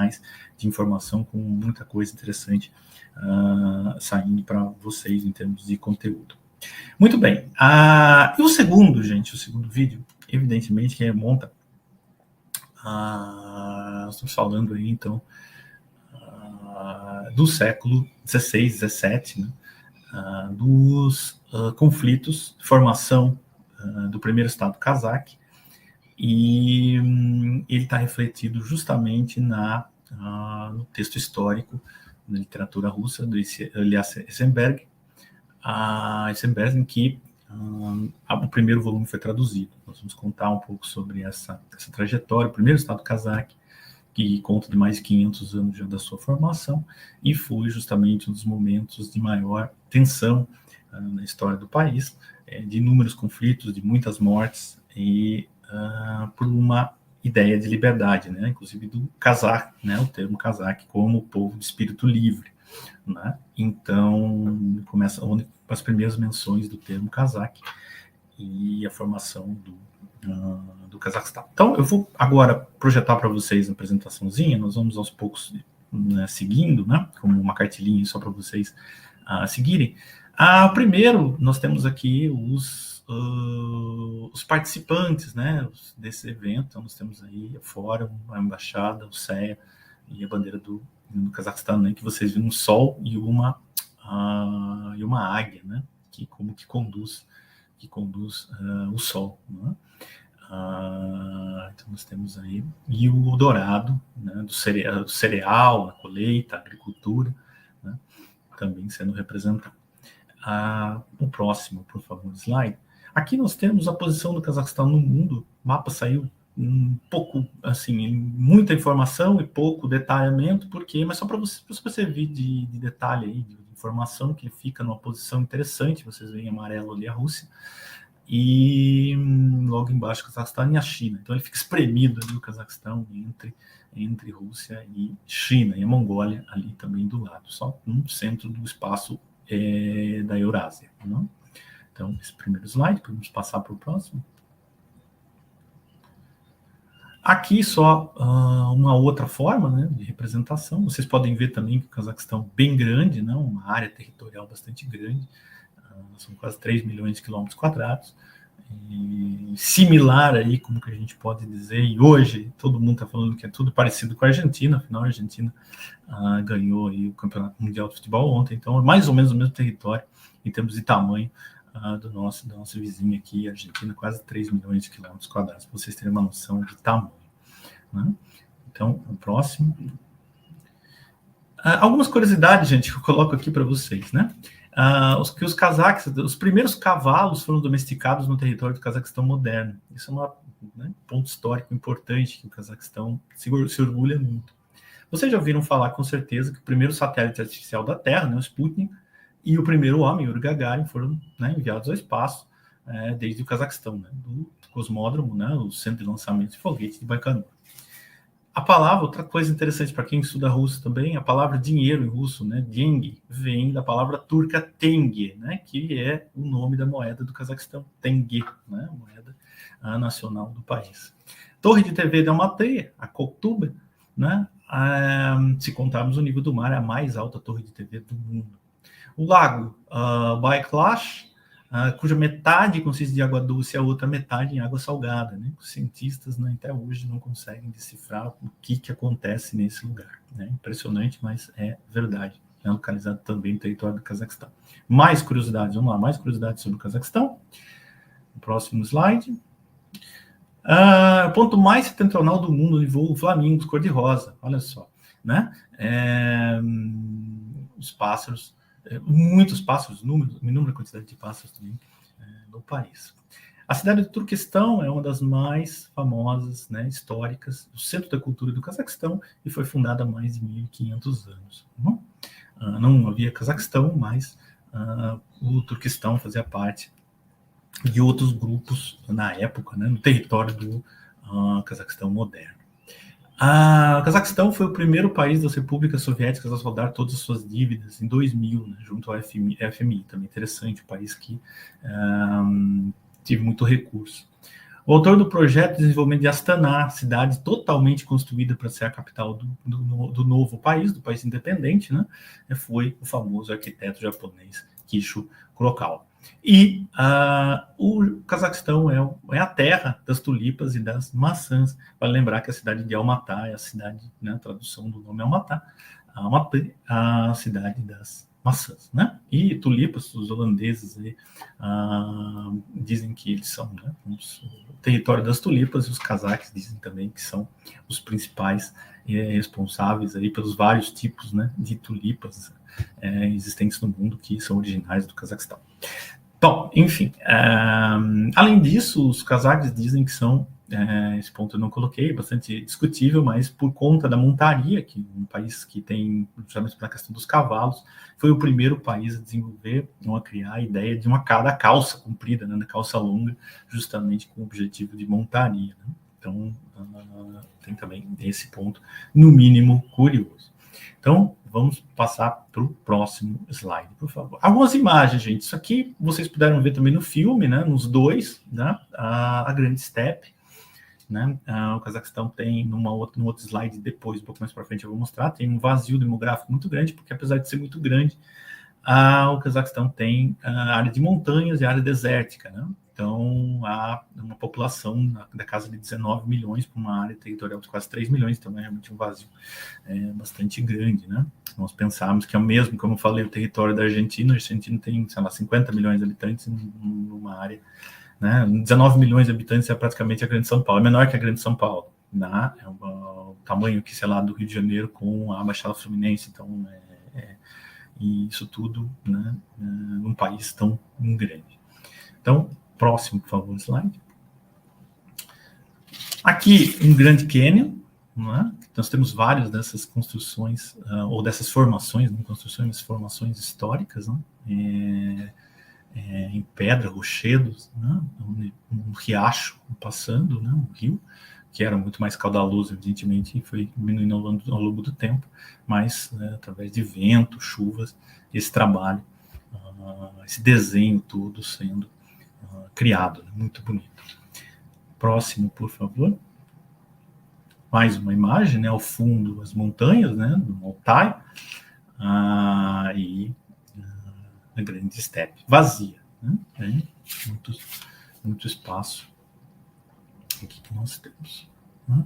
canais de informação com muita coisa interessante saindo para vocês em termos de conteúdo. Muito bem. E o segundo vídeo, evidentemente, que remonta. Nós estamos falando aí, então, do século XVI, XVII, né? Dos conflitos, formação do primeiro Estado kazakh, e ele está refletido justamente no texto histórico da literatura russa, do Elias Eisenberg, em que o primeiro volume foi traduzido. Nós vamos contar um pouco sobre essa trajetória, o primeiro Estado kazakh, que conta de mais de 500 anos já da sua formação, e foi justamente um dos momentos de maior tensão na história do país, de inúmeros conflitos, de muitas mortes, e por uma ideia de liberdade, né? Inclusive do kazakh, né? O termo kazakh como povo de espírito livre, né? Então, começa as primeiras menções do termo kazakh e a formação do Cazaquistão. Então, eu vou agora projetar para vocês uma apresentaçãozinha, nós vamos aos poucos, né, seguindo, né, como uma cartilinha só para vocês seguirem. Primeiro, nós temos aqui os participantes, né, desse evento. Então, nós temos aí o Fórum, a Embaixada, o CEA e a bandeira do Cazaquistão, né, que vocês viram um sol e uma águia, né, que conduz o sol, né? Então nós temos aí, e o dourado, né, do cereal, a colheita, a agricultura, né, também sendo representado. O próximo, por favor, slide. Aqui nós temos a posição do Cazaquistão no mundo. O mapa saiu um pouco, assim, muita informação e pouco detalhamento, mas só para você ver de detalhe aí, de informação, que ele fica numa posição interessante. Vocês veem em amarelo ali a Rússia, e logo embaixo o Cazaquistão e a China. Então ele fica espremido ali, o Cazaquistão, entre Rússia e China, e a Mongólia ali também do lado, só no centro do espaço da Eurásia, não? Então, esse primeiro slide, podemos passar para o próximo. Aqui só uma outra forma, né, de representação. Vocês podem ver também que o Cazaquistão é bem grande, né, uma área territorial bastante grande, são quase 3 milhões de quilômetros quadrados, e similar aí, como que a gente pode dizer, e hoje todo mundo está falando que é tudo parecido com a Argentina. Afinal a Argentina ganhou aí o Campeonato Mundial de Futebol ontem, então é mais ou menos o mesmo território em termos de tamanho da nossa vizinha aqui, a Argentina, quase 3 milhões de quilômetros quadrados, para vocês terem uma noção de tamanho, né? Então, o próximo. Algumas curiosidades, gente, que eu coloco aqui para vocês, né? Os cazaques, os primeiros cavalos foram domesticados no território do Cazaquistão moderno. Isso é um ponto histórico importante que o Cazaquistão se orgulha muito. Vocês já ouviram falar, com certeza, que o primeiro satélite artificial da Terra, né, o Sputnik, e o primeiro homem, Yuri Gagarin, foram, né, enviados ao espaço desde o Cazaquistão, né, do cosmódromo, né, o centro de lançamento de foguete de Baikonur. A palavra, outra coisa interessante para quem estuda russo também, a palavra dinheiro em russo, né, деньги, vem da palavra turca tenge, né, que é o nome da moeda do Cazaquistão, tenge, né, moeda nacional do país. Torre de TV de Almaty, a Koktuba, né, se contarmos o nível do mar, é a mais alta torre de TV do mundo. O lago Baikal, cuja metade consiste de água doce e a outra metade em água salgada, né? Os cientistas, né, até hoje não conseguem decifrar o que acontece nesse lugar, né? Impressionante, mas é verdade. É localizado também no território do Cazaquistão. Mais curiosidades, vamos lá, mais curiosidades sobre o Cazaquistão. O próximo slide. O ponto mais setentrional do mundo, onde voam flamingos cor-de-rosa, olha só, né? Os pássaros, muitos pássaros, inúmera quantidade de pássaros também no país. A cidade do Turquestão é uma das mais famosas, né, históricas, o centro da cultura do Cazaquistão, e foi fundada há mais de 1.500 anos. Não havia Cazaquistão, mas o Turquestão fazia parte de outros grupos na época, né, no território do Cazaquistão moderno. O Cazaquistão foi o primeiro país das repúblicas soviéticas a saldar todas as suas dívidas em 2000, né, junto ao FMI. Também interessante, um país que tive muito recurso. O autor do projeto de desenvolvimento de Astana, cidade totalmente construída para ser a capital do novo país, do país independente, né, foi o famoso arquiteto japonês Kisho Kurokawa. E o Cazaquistão é a terra das tulipas e das maçãs. Vale lembrar que a cidade de Almatá é a cidade, né, a tradução do nome é Almatá, a cidade das maçãs, né? E tulipas, os holandeses aí, dizem que eles são, né, o território das tulipas, e os cazaques dizem também que são os principais responsáveis aí pelos vários tipos, né, de tulipas existentes no mundo que são originais do Cazaquistão. Bom, enfim, além disso, os cazaques dizem que são, esse ponto eu não coloquei, bastante discutível, mas por conta da montaria, que um país que tem, justamente pela questão dos cavalos, foi o primeiro país a desenvolver ou a criar a ideia de uma calça comprida, né, da calça longa, justamente com o objetivo de montaria. Né? Então, tem também esse ponto, no mínimo, curioso. Então, vamos passar para o próximo slide, por favor. Algumas imagens, gente. Isso aqui vocês puderam ver também no filme, né? Nos dois, né? A Grande Steppe, né? O Cazaquistão tem, no outro slide depois, um pouco mais para frente eu vou mostrar, tem um vazio demográfico muito grande, porque apesar de ser muito grande, o Cazaquistão tem a área de montanhas e a área desértica, né? Então, há uma população da casa de 19 milhões para uma área territorial de quase 3 milhões, então é realmente um vazio bastante grande, né? Nós pensamos que é o mesmo, como eu falei, o território da Argentina. A Argentina tem, sei lá, 50 milhões de habitantes numa área, né? 19 milhões de habitantes é praticamente a Grande São Paulo, é menor que a Grande São Paulo, né? É o tamanho que, sei lá, do Rio de Janeiro com a Baixada Fluminense, então e isso tudo, né, num país tão grande. Então, próximo, por favor, slide. Aqui, um Grande Canyon, né? Nós temos várias dessas construções, ou dessas formações, não construções, mas formações históricas, né? Em pedra, rochedos, né? Um riacho passando, né? Um rio, que era muito mais caudaloso, evidentemente, e foi diminuindo ao longo do tempo, mas através de vento, chuvas, esse trabalho, esse desenho todo sendo criado, né? Muito bonito. Próximo, por favor. Mais uma imagem, né? Ao fundo, as montanhas, né? Do Altai, e a Grande Steppe, vazia, né? Tem muito espaço. O que nós temos? Né?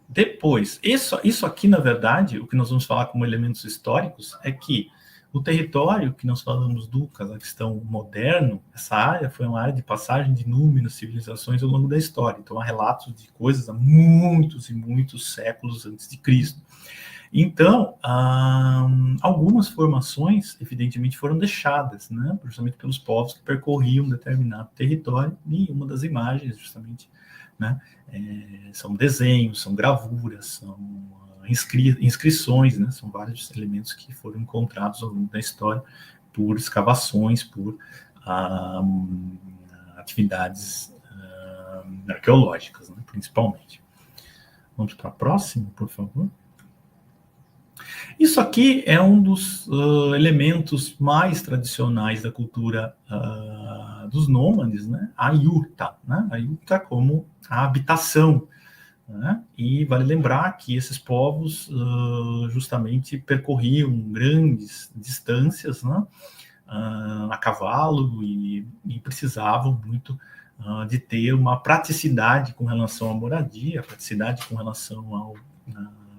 Depois, isso aqui, na verdade, o que nós vamos falar como elementos históricos é que o território que nós falamos do Cazaquistão moderno, essa área foi uma área de passagem de inúmeras civilizações ao longo da história. Então, há relatos de coisas há muitos e muitos séculos antes de Cristo. Então, algumas formações, evidentemente, foram deixadas, né, justamente pelos povos que percorriam determinado território, e uma das imagens, justamente, né, são desenhos, são gravuras, são inscrições, né, são vários elementos que foram encontrados ao longo da história por escavações, por atividades arqueológicas, né, principalmente. Vamos para a próxima, por favor. Isso aqui é um dos elementos mais tradicionais da cultura dos nômades, né? A yurta, né? A yurta como a habitação, né? E vale lembrar que esses povos justamente percorriam grandes distâncias, né? A cavalo e precisavam muito de ter uma praticidade com relação à moradia, praticidade com relação ao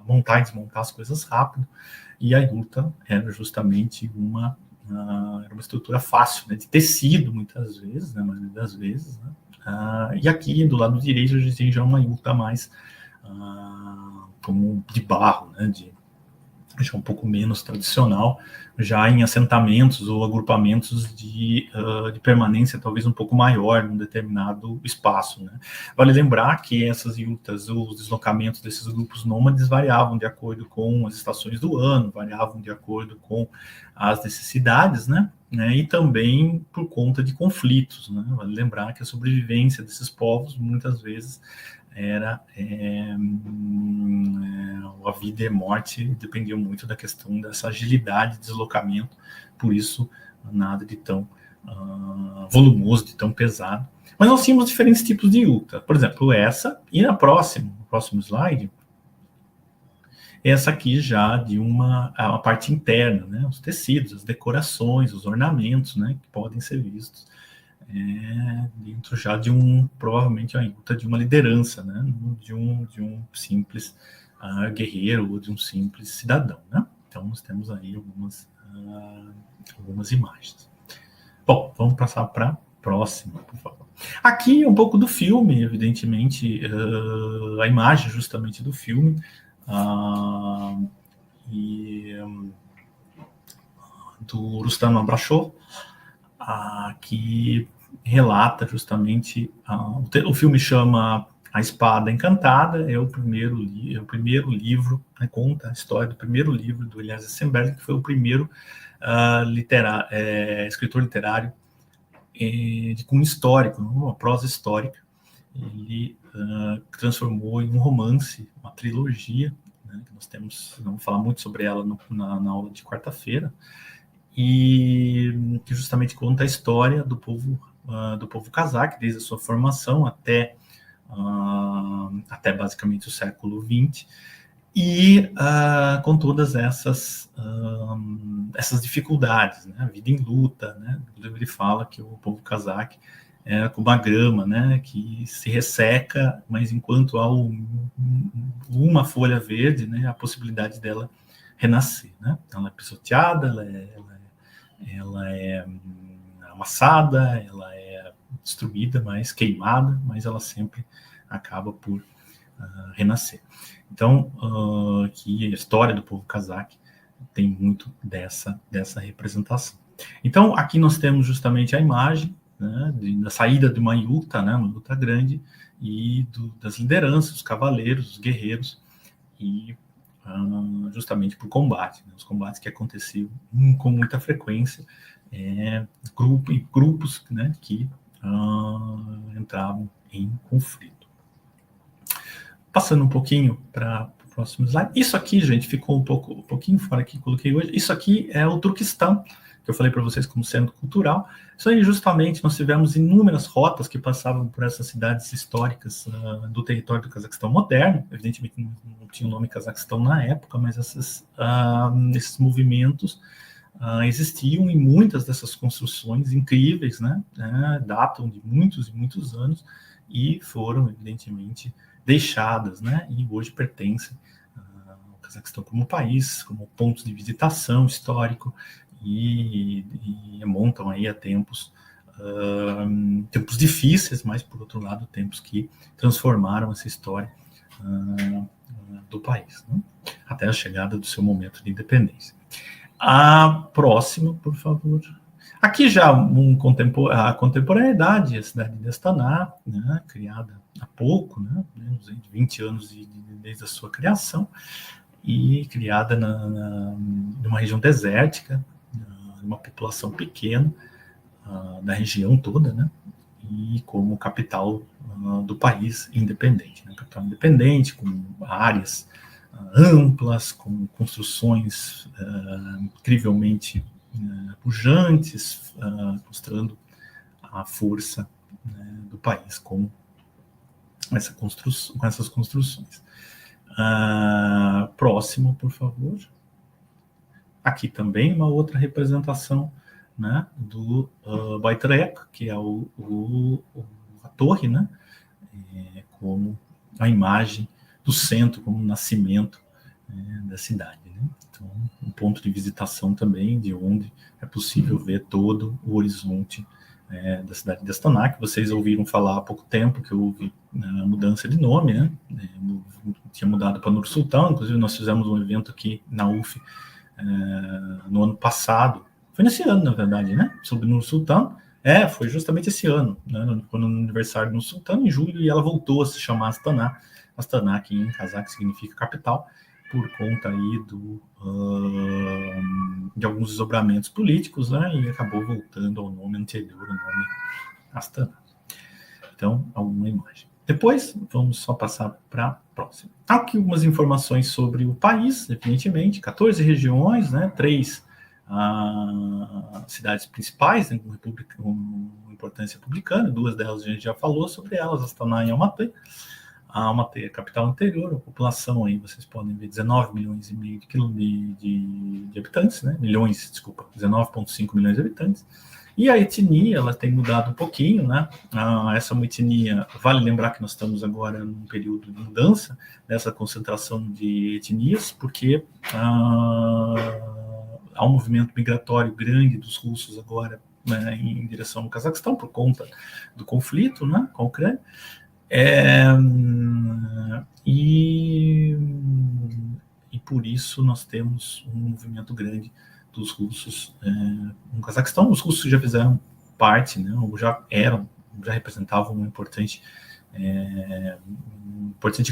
montar e desmontar as coisas rápido, e a yurta era justamente uma estrutura fácil, né, de tecido, muitas vezes, na maioria das vezes, né? E aqui, do lado direito, a gente tem já uma yurta mais como de barro, né, já um pouco menos tradicional, já em assentamentos ou agrupamentos de permanência talvez um pouco maior num determinado espaço, né? Vale lembrar que essas yurtas, os deslocamentos desses grupos nômades variavam de acordo com as estações do ano, variavam de acordo com as necessidades, né? E também por conta de conflitos, né? Vale lembrar que a sobrevivência desses povos muitas vezes era a vida e a morte dependiam muito da questão dessa agilidade de deslocamento, por isso nada de tão volumoso, de tão pesado. Mas nós tínhamos diferentes tipos de yuta. Por exemplo, essa, e no próximo slide, essa aqui já de uma parte interna, né? Os tecidos, as decorações, os ornamentos, né? Que podem ser vistos dentro já de provavelmente uma yuta de uma liderança, né? De um simples guerreiro ou de um simples cidadão, né? Então, nós temos aí algumas imagens. Bom, vamos passar para a próxima, por favor. Aqui um pouco do filme, evidentemente, a imagem justamente do filme, do Rustam Abrashov, que relata justamente, o filme chama A Espada Encantada, é o primeiro livro, né, conta a história do primeiro livro do Elias Eisenberg, que foi o primeiro escritor literário de cunho histórico, uma prosa histórica. Ele transformou em um romance, uma trilogia, né, que nós vamos falar muito sobre ela na aula de quarta-feira, e que justamente conta a história do povo cazaque, desde a sua formação até basicamente o século XX, e com todas essas dificuldades, né? A vida em luta, né? Ele fala que o povo cazaque é como uma grama, né? Que se resseca, mas enquanto há uma folha verde, né? A possibilidade dela renascer, né? Ela é pisoteada, ela é amassada, ela é destruída, mas queimada, mas ela sempre acaba por renascer. Então, que a história do povo cazaque tem muito dessa representação. Então, aqui nós temos justamente a imagem, né, da saída de uma yuta, né, uma luta grande, e das lideranças, os cavaleiros, os guerreiros, e justamente por combate, né, os combates que aconteciam com muita frequência, grupos, né, que entravam em conflito. Passando um pouquinho para o próximo slide. Isso aqui, gente, ficou um pouquinho fora que coloquei hoje. Isso aqui é o Turquestão, que eu falei para vocês como centro cultural. Isso aí, justamente, nós tivemos inúmeras rotas que passavam por essas cidades históricas do território do Cazaquistão moderno. Evidentemente, não tinha o nome Cazaquistão na época, mas esses movimentos existiam, e muitas dessas construções incríveis, né, datam de muitos e muitos anos, e foram, evidentemente, deixadas, né, e hoje pertencem ao Cazaquistão como país, como pontos de visitação histórico, e montam aí a tempos difíceis, mas, por outro lado, tempos que transformaram essa história do país, né, até a chegada do seu momento de independência. A próxima, por favor. Aqui já a contemporaneidade, a cidade de Astana, né, criada há pouco, né, 20 anos desde a sua criação, e criada numa região desértica, uma população pequena da região toda, né, e como capital do país independente, né, capital independente, com áreas amplas, com construções incrivelmente pujantes, mostrando a força, né, do país com essas construções. Próximo, por favor. Aqui também uma outra representação, né, do Baitrek, que é a torre, né, como a imagem do centro, como o nascimento da cidade, né? Então, um ponto de visitação também, de onde é possível ver todo o horizonte da cidade de Astana, que vocês ouviram falar há pouco tempo, que houve a mudança de nome, né? Tinha mudado para Nur Sultan. Inclusive nós fizemos um evento aqui na UF no ano passado, foi nesse ano, na verdade, né? Sobre Nur Sultan. Foi justamente esse ano, né? Quando no aniversário do Nur Sultan, em julho, e ela voltou a se chamar Astana. Astana, que em cazaque significa capital, por conta aí de alguns desdobramentos políticos, né, e acabou voltando ao nome anterior, o nome Astana. Então, alguma imagem. Depois, vamos só passar para a próxima. Aqui algumas informações sobre o país, evidentemente, 14 regiões, né, 3 cidades principais, né, com importância republicana, 2 delas a gente já falou sobre elas, Astana e Almaty. A Almaty é a capital anterior, a população aí, vocês podem ver, 19 milhões e meio de habitantes, né? 19,5 milhões de habitantes. E a etnia, ela tem mudado um pouquinho, né? Essa é uma etnia, vale lembrar que nós estamos agora num período de mudança dessa concentração de etnias, porque há um movimento migratório grande dos russos agora, né, em direção ao Cazaquistão, por conta do conflito, né, com a Ucrânia. E por isso nós temos um movimento grande dos russos no Cazaquistão. Os russos já fizeram parte, né, ou já representavam um importante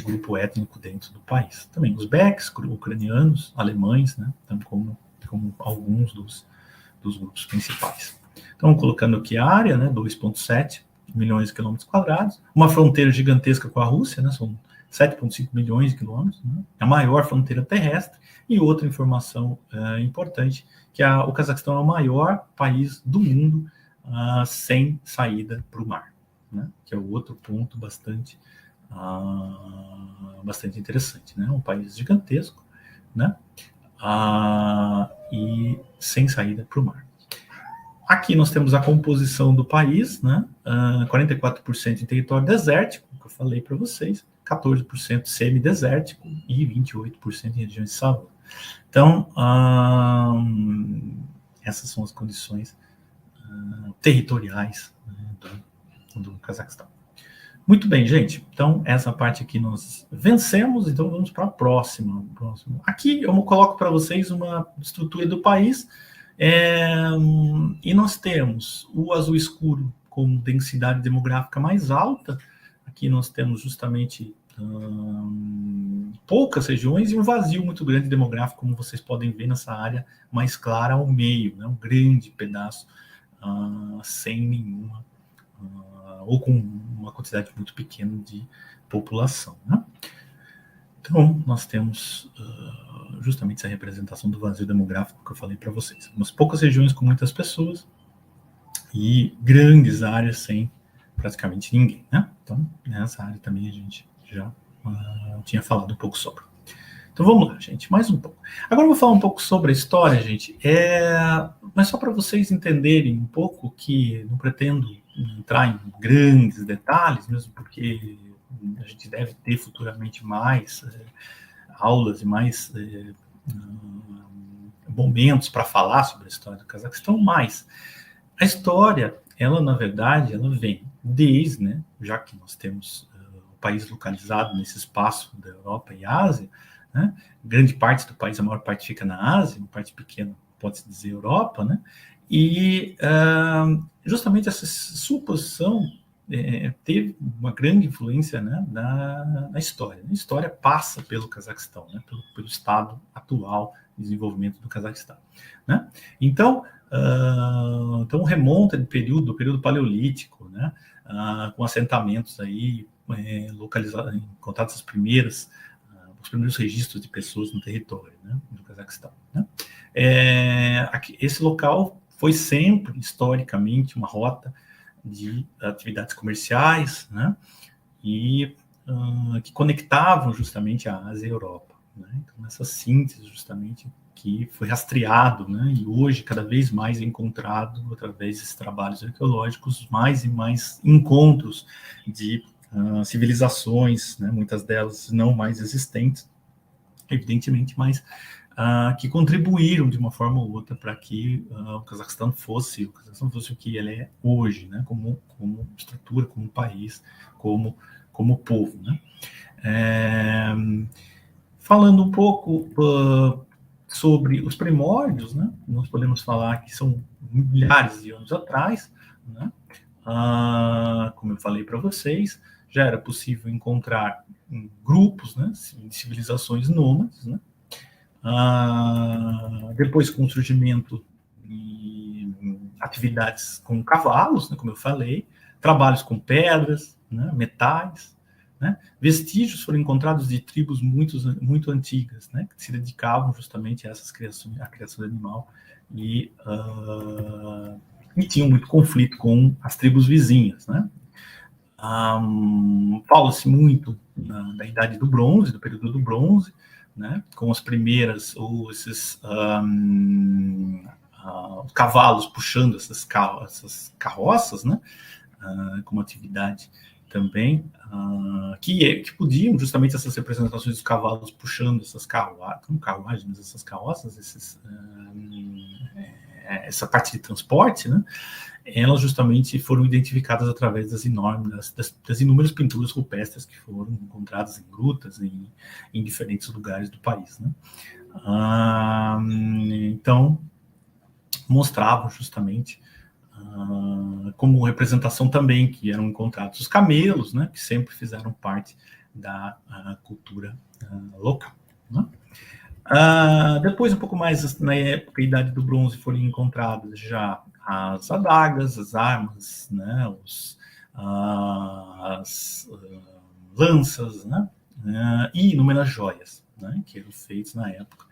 grupo étnico dentro do país. Também uzbeques, ucranianos, alemães, né, como alguns dos grupos principais. Então, colocando aqui a área, né, 2,7 milhões de quilômetros quadrados, uma fronteira gigantesca com a Rússia, né, são 7,5 milhões de quilômetros, né, a maior fronteira terrestre. E outra informação importante, que o Cazaquistão é o maior país do mundo sem saída para o mar, né, que é o outro ponto bastante interessante, né, um país gigantesco, né, e sem saída para o mar. Aqui nós temos a composição do país, né? 44% em território desértico, que eu falei para vocês, 14% semidesértico e 28% em regiões de savana. Então, essas são as condições territoriais, né, do Cazaquistão. Muito bem, gente. Então, essa parte aqui nós vencemos, então vamos para a próxima. Aqui eu coloco para vocês uma estrutura do país, e nós temos o azul escuro com densidade demográfica mais alta. Aqui nós temos justamente poucas regiões e um vazio muito grande demográfico, como vocês podem ver nessa área mais clara ao meio, né? Um grande pedaço sem nenhuma, ou com uma quantidade muito pequena de população, né? Então, nós temos justamente essa representação do vazio demográfico que eu falei para vocês. Umas poucas regiões com muitas pessoas e grandes áreas sem praticamente ninguém, né? Então, nessa área também a gente já tinha falado um pouco sobre. Então, vamos lá, gente, mais um pouco. Agora eu vou falar um pouco sobre a história, gente, mas só para vocês entenderem um pouco, que não pretendo entrar em grandes detalhes, mesmo porque a gente deve ter futuramente mais aulas e mais momentos para falar sobre a história do Cazaquistão, mas a história, ela na verdade, ela vem desde, né, já que nós temos o país localizado nesse espaço da Europa e Ásia, né, grande parte do país, a maior parte fica na Ásia, uma parte pequena pode-se dizer Europa, né, e justamente essa suposição teve uma grande influência, né, na história. A história passa pelo Cazaquistão, né, pelo estado atual de desenvolvimento do Cazaquistão, né? Então remonta do período paleolítico, né, com assentamentos aí localizados, encontrados os primeiros registros de pessoas no território, né, do Cazaquistão, né? Esse local foi sempre, historicamente, uma rota de atividades comerciais, né, e que conectavam justamente a Ásia e a Europa, né? Então, essa síntese justamente que foi rastreado, né, e hoje cada vez mais encontrado através desses trabalhos arqueológicos, mais e mais encontros de civilizações, né, muitas delas não mais existentes, evidentemente, mas que contribuíram de uma forma ou outra para que o Cazaquistão fosse o que ele é hoje, né, como estrutura, como país, como povo, né? Falando um pouco sobre os primórdios, né, nós podemos falar que são milhares de anos atrás, né, como eu falei para vocês, já era possível encontrar grupos, né, de civilizações nômades, né? Depois, com o surgimento de atividades com cavalos, né, como eu falei, trabalhos com pedras, né, metais, né? Vestígios foram encontrados de tribos muito antigas, né? Que se dedicavam justamente a essas criações, a criação de animal, e tinham muito conflito com as tribos vizinhas, né? Fala-se muito da Idade do Bronze, do período do Bronze, né? Com as primeiras, ou esses cavalos puxando essas carroças, né? Como atividade também, que podiam, justamente essas representações dos cavalos puxando essas carruagens, essas carroças, essa parte de transporte, né? Elas justamente foram identificadas através das inúmeras pinturas rupestres que foram encontradas em grutas em diferentes lugares do país, né? Então, mostravam justamente como representação também que eram encontrados os camelos, né, que sempre fizeram parte da cultura local, né? Depois, um pouco mais na época, Idade do Bronze, foram encontradas já as adagas, as armas, né, as lanças, né, e inúmeras joias, né, que eram feitas na época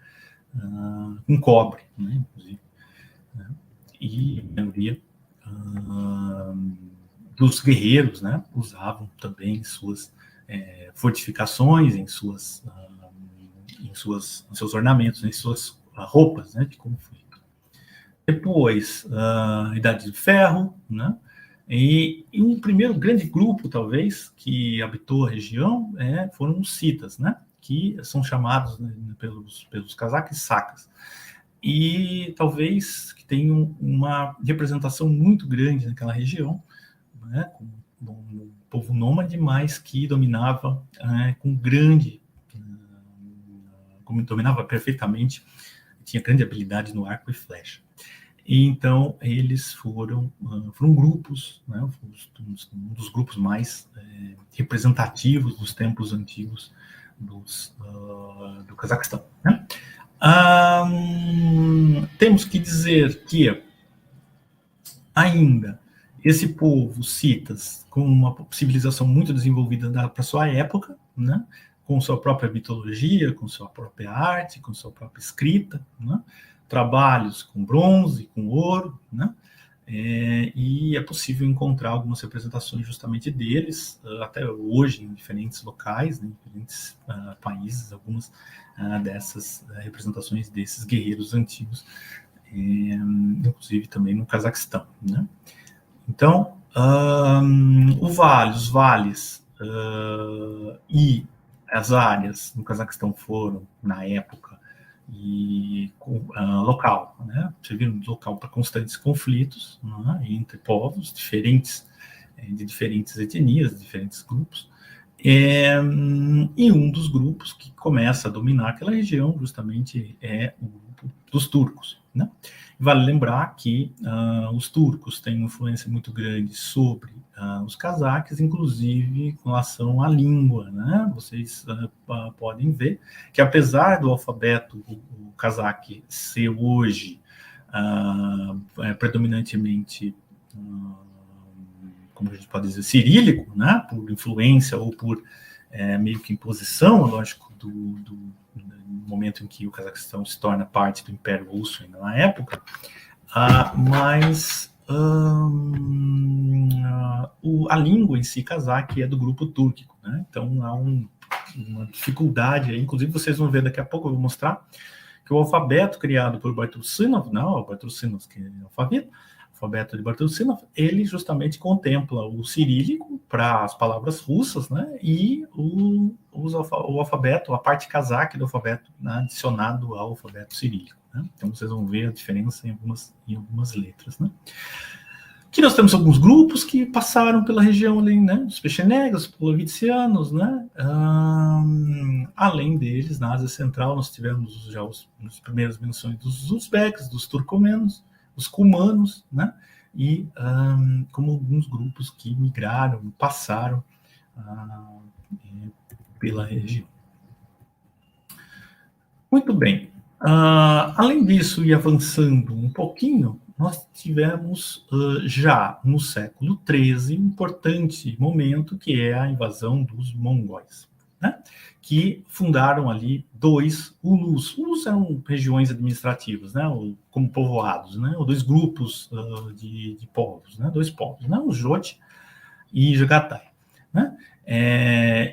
com cobre, né, inclusive, né, e a maioria dos guerreiros, né, usavam também em suas fortificações, em seus ornamentos, em suas roupas, né, de conflito. Depois, Idade de Ferro, né, e um primeiro grande grupo, talvez, que habitou a região foram os citas, né, que são chamados, né, pelos cazaques sacas. E talvez que tenham uma representação muito grande naquela região, né, com um povo nômade, mas que dominava dominava perfeitamente, tinha grande habilidade no arco e flecha. E então eles foram grupos, né, um dos grupos mais representativos dos tempos antigos do Cazaquistão, né? Temos que dizer que ainda esse povo, citas, com uma civilização muito desenvolvida para sua época, né, com sua própria mitologia, com sua própria arte, com sua própria escrita, né, trabalhos com bronze, com ouro, né, e é possível encontrar algumas representações justamente deles, até hoje, em diferentes locais, né, em diferentes países, algumas dessas representações desses guerreiros antigos, inclusive também no Cazaquistão, né. Então, os vales e as áreas no Cazaquistão foram, na época, local, né? Serviram de local para constantes conflitos, né, entre povos diferentes, de diferentes etnias, de diferentes grupos. E um dos grupos que começa a dominar aquela região justamente é o grupo dos turcos, né? Vale lembrar que os turcos têm uma influência muito grande sobre os cazaques, inclusive com relação à língua, né? Vocês podem ver que, apesar do alfabeto o cazaque ser hoje predominantemente, como a gente pode dizer, cirílico, né? Por influência ou por meio que imposição, lógico, do momento em que o Cazaquistão se torna parte do Império Russo ainda na época, mas a língua em si, cazaque, é do grupo túrquico, né? Então há uma dificuldade aí, inclusive vocês vão ver daqui a pouco, eu vou mostrar que o alfabeto criado por Baitulcinov, não, o Baitulcinov que é o alfabeto de Baitulcinov, ele justamente contempla o cirílico para as palavras russas, né, e o alfabeto, a parte cazaque do alfabeto, né, adicionado ao alfabeto cirílico, né? Então vocês vão ver a diferença em algumas letras, né? Aqui nós temos alguns grupos que passaram pela região ali, né, os pechenegas, os polovicianos, né, além deles, na Ásia Central, nós tivemos já as primeiras menções dos uzbeques, dos turcomenos, os cumanos, né, e como alguns grupos que migraram, passaram pela região. Muito bem. Além disso, e avançando um pouquinho, nós tivemos já no século XIII um importante momento, que é a invasão dos mongóis, né? Que fundaram ali 2 ulus. Ulus eram regiões administrativas, né? Como povoados, né? Ou 2 grupos de povos, né? 2 povos, né? O Jote e Jagatai, né?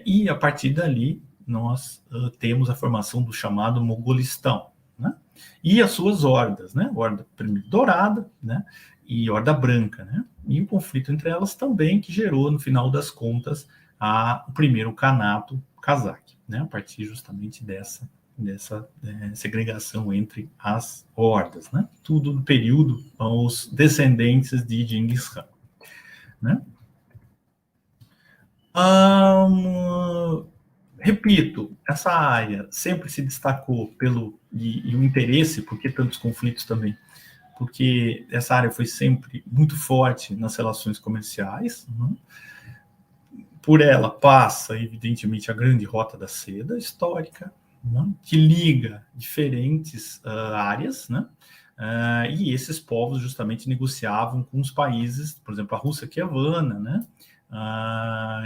E a partir dali nós temos a formação do chamado Mogolistão, né? E as suas hordas, né? Horda primeiro dourada, né? E horda branca, né? E o conflito entre elas também, que gerou, no final das contas, o primeiro canato cazaque, né? A partir justamente dessa segregação entre as hordas, né? Tudo no período aos descendentes de Genghis Khan, né? Repito, essa área sempre se destacou e o interesse, por que tantos conflitos também? Porque essa área foi sempre muito forte nas relações comerciais, né? Por ela passa, evidentemente, a grande rota da seda histórica, né? Que liga diferentes áreas, né? E esses povos justamente negociavam com os países, por exemplo, a Rússia Kievan, né?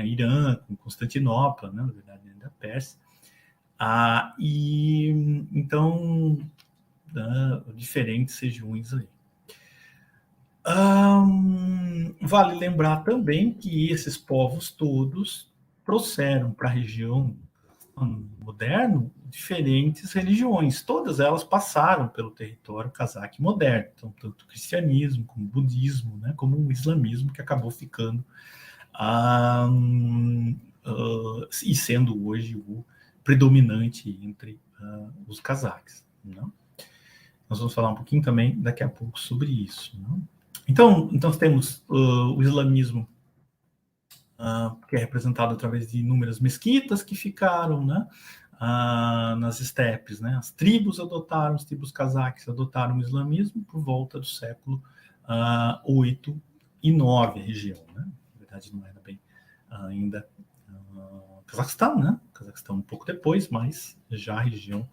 Irã, com Constantinopla, né? Na verdade, da Pérsia. Então, diferentes regiões aí. Vale lembrar também que esses povos todos trouxeram para a região moderna diferentes religiões. Todas elas passaram pelo território cazaque moderno, então, tanto o cristianismo, como o budismo, né, como o islamismo, que acabou ficando e sendo hoje o predominante entre os cazaques. Não? Nós vamos falar um pouquinho também daqui a pouco sobre isso. Não? Então nós temos o islamismo, que é representado através de inúmeras mesquitas que ficaram, né, nas estepes. Né? As tribos cazaques adotaram o islamismo por volta do século 8 e 9, a região. Né? Na verdade, não era bem ainda Cazaquistão, né? Cazaquistão um pouco depois, mas já a região,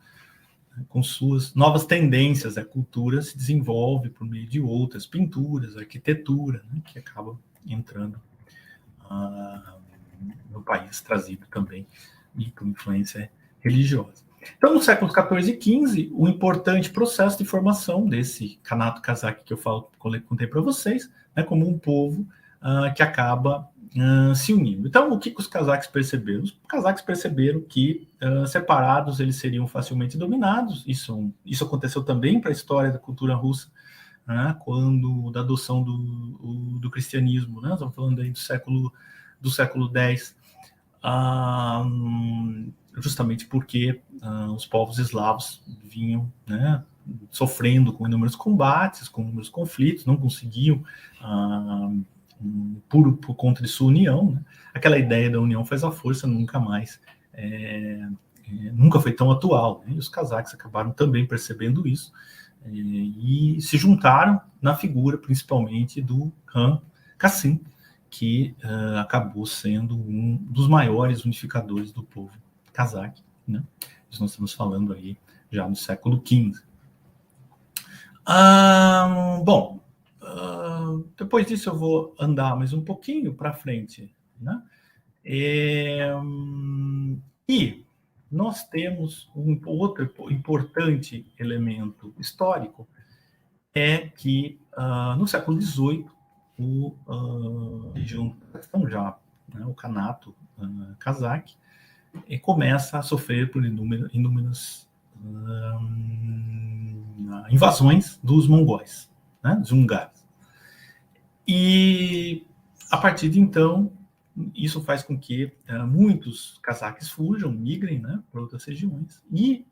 com suas novas tendências, a cultura se desenvolve por meio de outras pinturas, arquitetura, né, que acaba entrando no país, trazido também e por influência religiosa. Então, no século XIV e XV, o importante processo de formação desse Kanato cazaque que eu contei para vocês, né, como um povo que acaba se unindo. Então, o que os cazaques perceberam? Os cazaques perceberam que separados eles seriam facilmente dominados. Isso aconteceu também para a história da cultura russa, né, quando da adoção do cristianismo, né? Estamos falando aí do século X, justamente porque os povos eslavos vinham, né, sofrendo com inúmeros combates, com inúmeros conflitos, não conseguiam por conta de sua união, né? Aquela ideia da união faz a força nunca foi tão atual, né? E os cazaques acabaram também percebendo isso e se juntaram na figura principalmente do Khan Kassim, que acabou sendo um dos maiores unificadores do povo cazaque, né? Isso nós estamos falando aí já no século XV. Bom, depois disso eu vou andar mais um pouquinho para frente, né? E nós temos um outro importante elemento histórico, é que no século XVIII o Kanato cazaque começa a sofrer por inúmeras invasões dos mongóis, né, dos húngaros. E a partir de então, isso faz com que muitos cazaques fujam, migrem, né, para outras regiões. E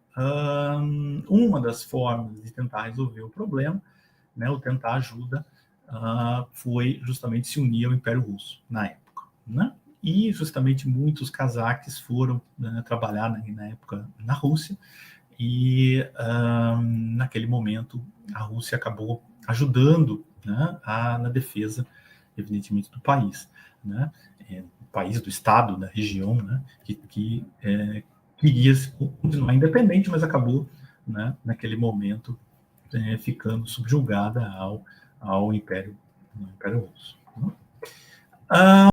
uma das formas de tentar resolver o problema, né, ou tentar ajuda, foi justamente se unir ao Império Russo na época, né? E justamente muitos cazaques foram trabalhar na época na Rússia, e naquele momento a Rússia acabou ajudando, né, na defesa, evidentemente, do país, né? Do país, do estado, da região, né, que queria continuar independente, mas acabou, né, naquele momento ficando subjugada ao ao Império Russo.